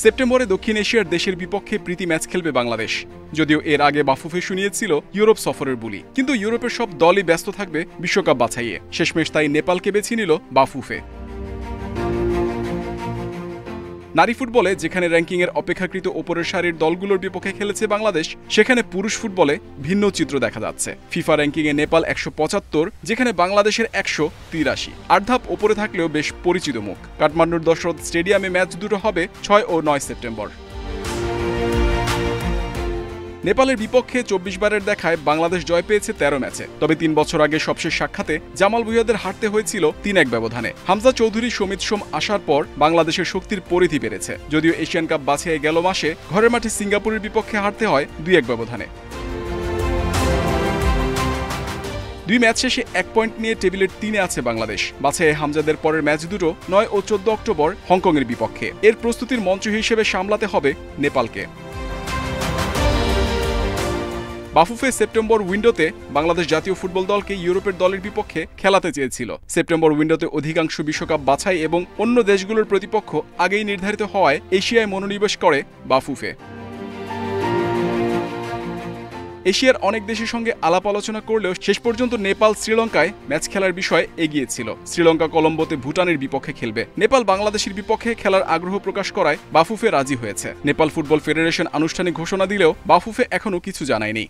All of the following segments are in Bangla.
সেপ্টেম্বরে দক্ষিণ এশিয়ার দেশের বিপক্ষে প্রীতি ম্যাচ খেলবে বাংলাদেশ। যদিও এর আগে বাফুফে শুনিয়েছিল ইউরোপ সফরের বুলি, কিন্তু ইউরোপের সব দলই ব্যস্ত থাকবে বিশ্বকাপ বাছাইয়ে। শেষমেশ তাই নেপালকে বেছে নিল বাফুফে। নারী ফুটবলে যেখানে র্যাঙ্কিংয়ের অপেক্ষাকৃত ওপরের সারির দলগুলোর বিপক্ষে খেলেছে বাংলাদেশ, সেখানে পুরুষ ফুটবলে ভিন্ন চিত্র দেখা যাচ্ছে। ফিফা র্যাঙ্কিংয়ে নেপাল ১৭৫, যেখানে বাংলাদেশের ১৮৩। ৮ ধাপ ওপরে থাকলেও বেশ পরিচিত মুখ। কাঠমান্ডুর দশরথ স্টেডিয়ামে ম্যাচ দুটো হবে ৬ ও ৯ সেপ্টেম্বর। নেপালের বিপক্ষে ২৪ বারের দেখায় বাংলাদেশ জয় পেয়েছে ১৩ ম্যাচে। তবে ৩ বছর আগে সবশেষ সাক্ষাতে জামাল ভুঁইয়াদের হারতে হয়েছিল ৩-১ ব্যবধানে। হামজা চৌধুরী, সমিত সোম আসার পর বাংলাদেশের শক্তির পরিধি বেড়েছে। যদিও এশিয়ান কাপ বাছাইয়ে গেল মাসে ঘরের মাঠে সিঙ্গাপুরের বিপক্ষে হারতে হয় ২-১ ব্যবধানে। ২ ম্যাচ শেষে ১ পয়েন্ট নিয়ে টেবিলের ৩-এ আছে বাংলাদেশ। বাছাইয়ে হামজাদের পরের ম্যাচ দুটো ৯ ও ১৪ অক্টোবর হংকংয়ের বিপক্ষে। এর প্রস্তুতির মঞ্চ হিসেবে সামলাতে হবে নেপালকে। বাফুফে সেপ্টেম্বর উইন্ডোতে বাংলাদেশ জাতীয় ফুটবল দলকে ইউরোপের দলের বিপক্ষে খেলাতে চেয়েছিল। সেপ্টেম্বর উইন্ডোতে অধিকাংশ বিশ্বকাপ বাছাই এবং অন্য দেশগুলোর প্রতিপক্ষ আগেই নির্ধারিত হওয়ায় এশিয়ায় মনোনিবেশ করে বাফুফে। এশিয়ার অনেক দেশের সঙ্গে আলাপ আলোচনা করলেও শেষ পর্যন্ত নেপাল শ্রীলঙ্কায় ম্যাচ খেলার বিষয়ে এগিয়েছিল। শ্রীলঙ্কা কলম্বোতে ভুটানের বিপক্ষে খেলবে। নেপাল বাংলাদেশের বিপক্ষে খেলার আগ্রহ প্রকাশ করায় বাফুফে রাজি হয়েছে। নেপাল ফুটবল ফেডারেশন আনুষ্ঠানিক ঘোষণা দিলেও বাফুফে এখনও কিছু জানায়নি।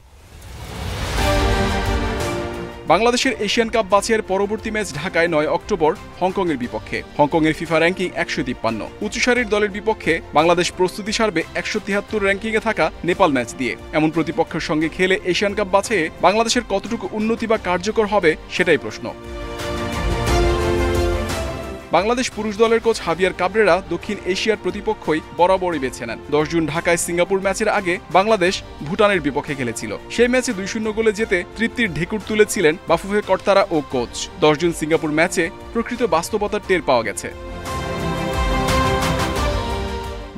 বাংলাদেশের এশিয়ান কাপ বাছাইয়ের পরবর্তী ম্যাচ ঢাকায় ৯ অক্টোবর হংকংয়ের বিপক্ষে। হংকংয়ের ফিফা র্যাঙ্কিং ১৫৩। উঁচুসারির দলের বিপক্ষে বাংলাদেশ প্রস্তুতি সারবে ১৭৩ র্যাঙ্কিংয়ে থাকা নেপাল ম্যাচ দিয়ে। এমন প্রতিপক্ষের সঙ্গে খেলে এশিয়ান কাপ বাছাইয়ে বাংলাদেশের কতটুকু উন্নতি বা কার্যকর হবে সেটাই প্রশ্ন। বাংলাদেশ পুরুষ দলের কোচ হাভিয়ার কাবরেরা দক্ষিণ এশিয়ার প্রতিপক্ষই বরাবরই বেছে নেন। ১০ জুন ঢাকায় সিঙ্গাপুর ম্যাচের আগে বাংলাদেশ ভুটানের বিপক্ষে খেলেছিল। সেই ম্যাচে ২-০ গোলে জিতে তৃপ্তির ঢেকুর তুলেছিলেন বাফুফে কর্তারা ও কোচ। ১০ জুন সিঙ্গাপুর ম্যাচে প্রকৃত বাস্তবতার টের পাওয়া গেছে।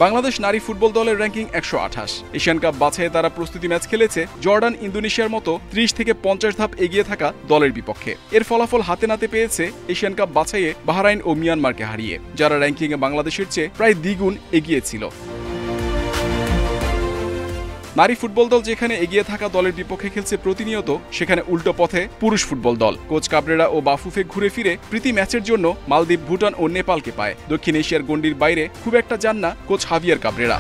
বাংলাদেশ নারী ফুটবল দলের র্যাঙ্কিং ১২৮। এশিয়ান কাপ বাছাইয়ে তারা প্রস্তুতি ম্যাচ খেলেছে জর্ডান, ইন্দোনেশিয়ার মতো ৩০ থেকে ৫০ ধাপ এগিয়ে থাকা দলের বিপক্ষে। এর ফলাফল হাতে নাতে পেয়েছে এশিয়ান কাপ বাছাইয়ে বাহরাইন ও মিয়ানমারকে হারিয়ে, যারা র্যাঙ্কিংয়ে বাংলাদেশের চেয়ে প্রায় দ্বিগুণ এগিয়ে ছিল। নারী ফুটবল দল যেখানে এগিয়ে থাকা দলের বিপক্ষে খেলছে প্রতিনিয়ত, সেখানে উল্টো পথে পুরুষ ফুটবল দল। কোচ কাবরেরা ও বাফুফে ঘুরে ফিরে প্রীতি ম্যাচের জন্য মালদ্বীপ, ভুটান ও নেপালকে পায়। দক্ষিণ এশিয়ার গণ্ডির বাইরে খুব একটা যান না কোচ হাভিয়ার কাবরেরা।